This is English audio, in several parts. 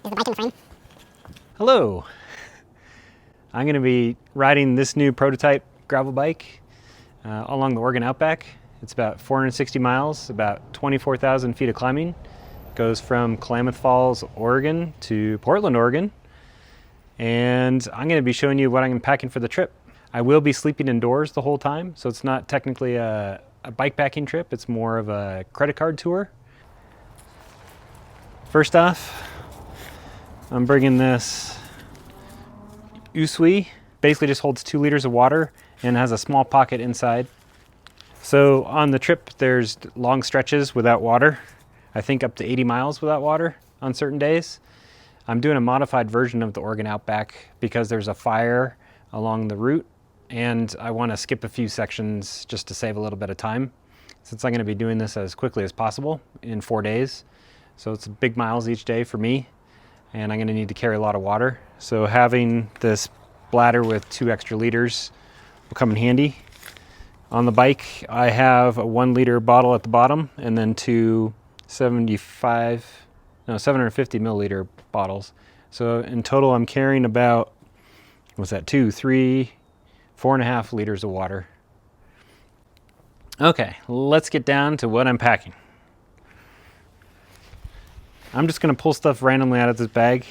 There's the bike in the frame. Hello. I'm going to be riding this new prototype gravel bike along the Oregon Outback. It's about 460 miles, about 24,000 feet of climbing. It goes from Klamath Falls, Oregon to Portland, Oregon. And I'm going to be showing you what I'm packing for the trip. I will be sleeping indoors the whole time, so it's not technically a bike packing trip. It's more of a credit card tour. First off, I'm bringing this Usui. Basically just holds 2 liters of water and has a small pocket inside. So on the trip, there's long stretches without water. I think up to 80 miles without water on certain days. I'm doing a modified version of the Oregon Outback because there's a fire along the route and I want to skip a few sections just to save a little bit of time, since I'm going to be doing this as quickly as possible in 4 days. So it's big miles each day for me, and I'm going to need to carry a lot of water. So having this bladder with 2 extra liters will come in handy. On the bike, I have a 1 liter bottle at the bottom and then 2 750 milliliter bottles. So in total, I'm carrying about, what's that, 2, 3, 4.5 liters of water. Okay, let's get down to what I'm packing. I'm just gonna pull stuff randomly out of this bag.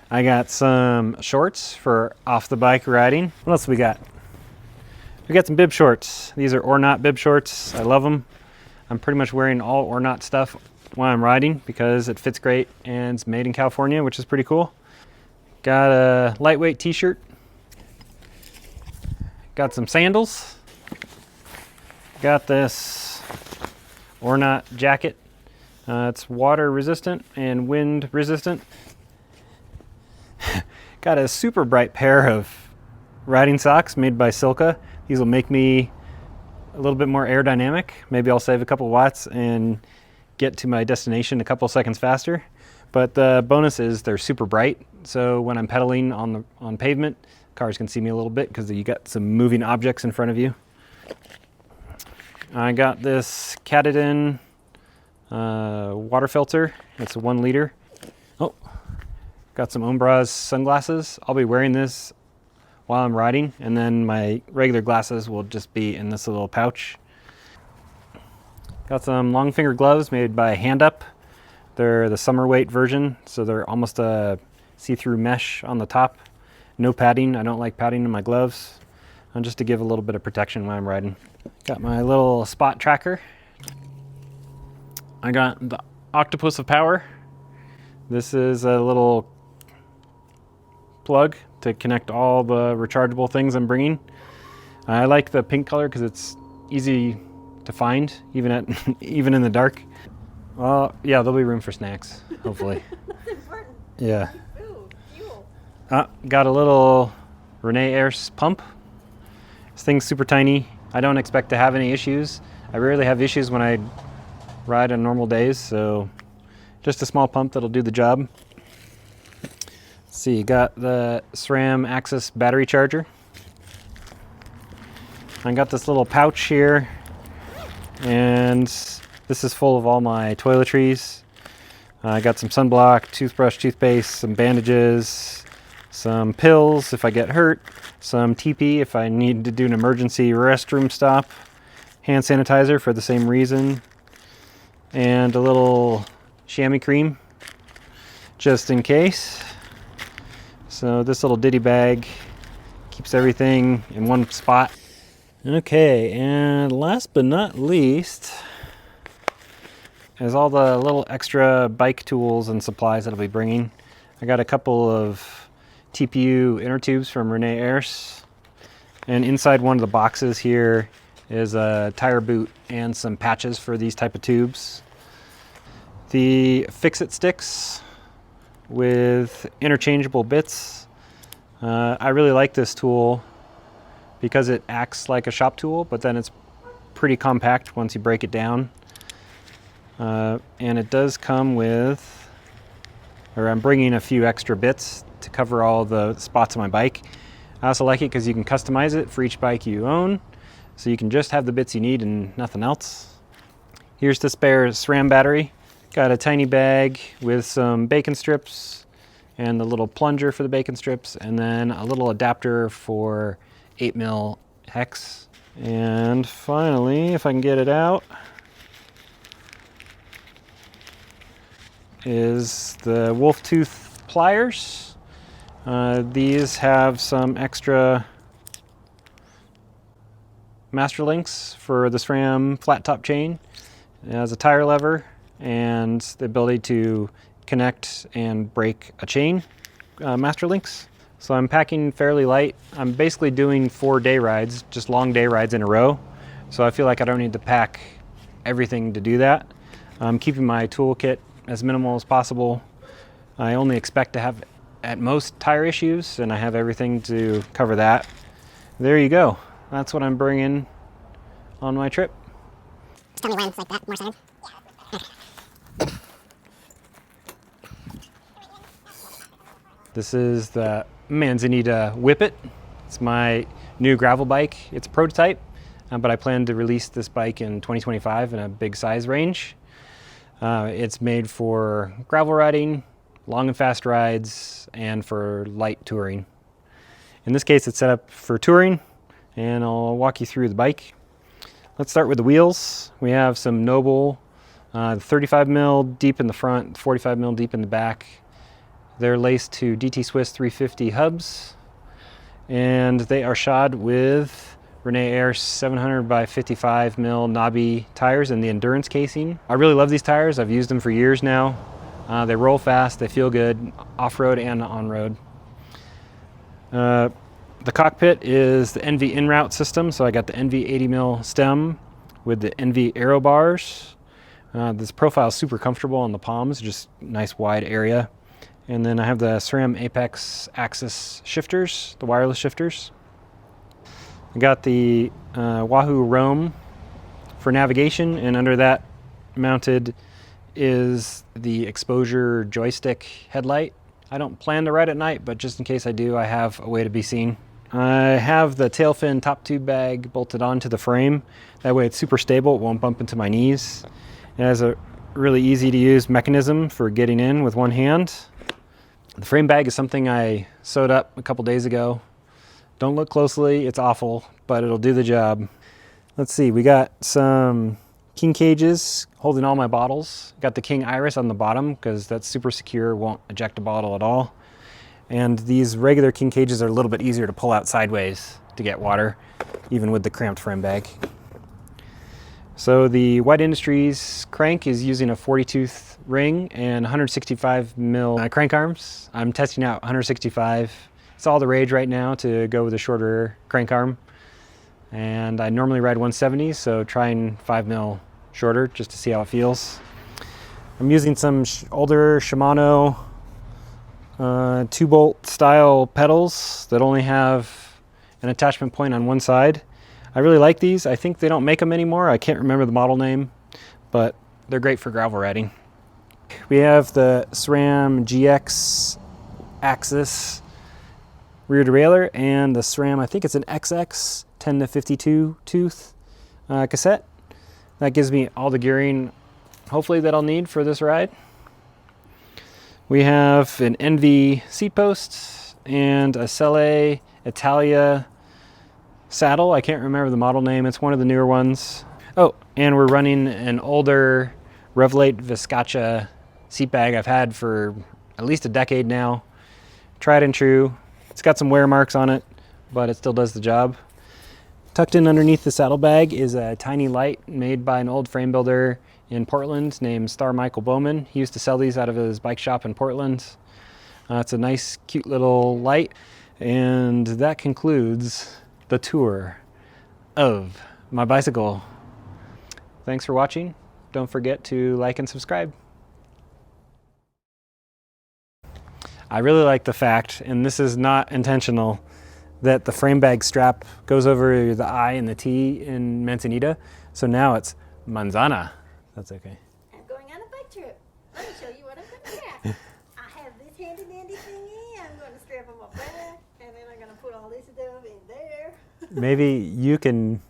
I got some shorts for off the bike riding. What else we got? We got some bib shorts. These are or not bib shorts. I love them. I'm pretty much wearing all or not stuff while I'm riding because it fits great and it's made in California, which is pretty cool. Got a lightweight t-shirt. Got some sandals. Got this or not jacket. It's water resistant and wind resistant. Got a super bright pair of riding socks made by Silka. These will make me a little bit more aerodynamic. Maybe I'll save a couple watts and get to my destination a couple seconds faster. But the bonus is they're super bright, so when I'm pedaling on pavement, cars can see me a little bit because you got some moving objects in front of you. I got this Katadyn water filter. It's a 1 liter. Oh, got some Ombraz sunglasses. I'll be wearing this while I'm riding, and then my regular glasses will just be in this little pouch. Got some long finger gloves made by Hand Up. They're the summer weight version, so they're almost a see-through mesh on the top. No padding. I don't like padding in my gloves, and just to give a little bit of protection when I'm riding. Got my little spot tracker. I got the Octopus of Power. This is a little plug to connect all the rechargeable things I'm bringing. I like the pink color because it's easy to find, even in the dark. Well, yeah, there'll be room for snacks, hopefully. That's important. Yeah. Food, fuel. Got a little Rene Ayres pump. This thing's super tiny. I don't expect to have any issues. I rarely have issues when I ride on normal days, so just a small pump that'll do the job. Let's see, got the SRAM Axis battery charger. I got this little pouch here, and this is full of all my toiletries. I got some sunblock, toothbrush, toothpaste, some bandages, some pills if I get hurt, some TP if I need to do an emergency restroom stop, hand sanitizer for the same reason, and a little chamois cream just in case. So this little ditty bag keeps everything in one spot. Okay, and last but not least is all the little extra bike tools and supplies that I'll be bringing. I got a couple of TPU inner tubes from Rene Ayres, and inside one of the boxes here is a tire boot and some patches for these type of tubes. The fix-it sticks with interchangeable bits. I really like this tool because it acts like a shop tool, but then it's pretty compact once you break it down. And it does come with, or I'm bringing a few extra bits to cover all the spots on my bike. I also like it because you can customize it for each bike you own, so you can just have the bits you need and nothing else. Here's the spare SRAM battery. Got a tiny bag with some bacon strips, and the little plunger for the bacon strips, and then a little adapter for 8mm hex. And finally, if I can get it out, is the wolf tooth pliers. These have some extra master links for the SRAM flat top chain. It has a tire lever and the ability to connect and break a chain master links. So I'm packing fairly light. I'm basically doing 4 day rides, just long day rides in a row. So I feel like I don't need to pack everything to do that. I'm keeping my toolkit as minimal as possible. I only expect to have at most tire issues, and I have everything to cover that. There you go. That's what I'm bringing on my trip. Tell me when it's like that, more centered. This is the Manzanita Whippet. It's my new gravel bike. It's a prototype, but I plan to release this bike in 2025 in a big size range. It's made for gravel riding, long and fast rides, and for light touring. In this case, it's set up for touring, and I'll walk you through the bike. Let's start with the wheels. We have some Noble 35mm deep in the front, 45mm deep in the back. They're laced to DT Swiss 350 hubs, and they are shod with Rene Air 700 by 55mm knobby tires in the endurance casing. I really love these tires. I've used them for years now. They roll fast, they feel good, off-road and on-road. The cockpit is the NV in-route system, so I got the NV 80mm stem with the NV aero bars. This profile is super comfortable on the palms, just nice wide area. And then I have the SRAM Apex Axis shifters, the wireless shifters. I got the Wahoo Roam for navigation, and under that mounted is the exposure joystick headlight. I don't plan to ride at night, but just in case I do, I have a way to be seen. I have the tail fin top tube bag bolted onto the frame. That way it's super stable, it won't bump into my knees. It has a really easy to use mechanism for getting in with one hand. The frame bag is something I sewed up a couple days ago. Don't look closely, it's awful, but it'll do the job. Let's see, we got some king cages holding all my bottles. Got the King Iris on the bottom because that's super secure, won't eject a bottle at all. And these regular king cages are a little bit easier to pull out sideways to get water, even with the cramped frame bag. So the White Industries crank is using a 40-tooth ring and 165mm crank arms. I'm testing out 165. It's all the rage right now to go with a shorter crank arm. And I normally ride 170, so trying 5mm shorter just to see how it feels. I'm using some older Shimano 2-bolt style pedals that only have an attachment point on one side. I really like these. I think they don't make them anymore. I can't remember the model name, but they're great for gravel riding. We have the SRAM GX Axis rear derailleur and the SRAM, I think it's an XX 10 to 52 tooth cassette. That gives me all the gearing, hopefully, that I'll need for this ride. We have an NV seat post and a Selle Italia saddle. I can't remember the model name. It's one of the newer ones. Oh, and we're running an older Revlate Viscacha seat bag I've had for at least a decade now. Tried and true. It's got some wear marks on it, but it still does the job. Tucked in underneath the saddlebag is a tiny light made by an old frame builder in Portland named Star Michael Bowman. He used to sell these out of his bike shop in Portland. It's a nice, cute little light. And that concludes the tour of my bicycle. Thanks for watching. Don't forget to like and subscribe. I really like the fact, and this is not intentional, that the frame bag strap goes over the I and the T in Manzanita. So now it's Manzana. That's okay. I'm going on a bike trip. Let me show you what I'm going to have. I have this handy dandy thingy. I'm going to strap on my back, and then I'm going to put all this stuff in there. Maybe you can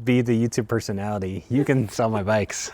be the YouTube personality. You can sell my bikes.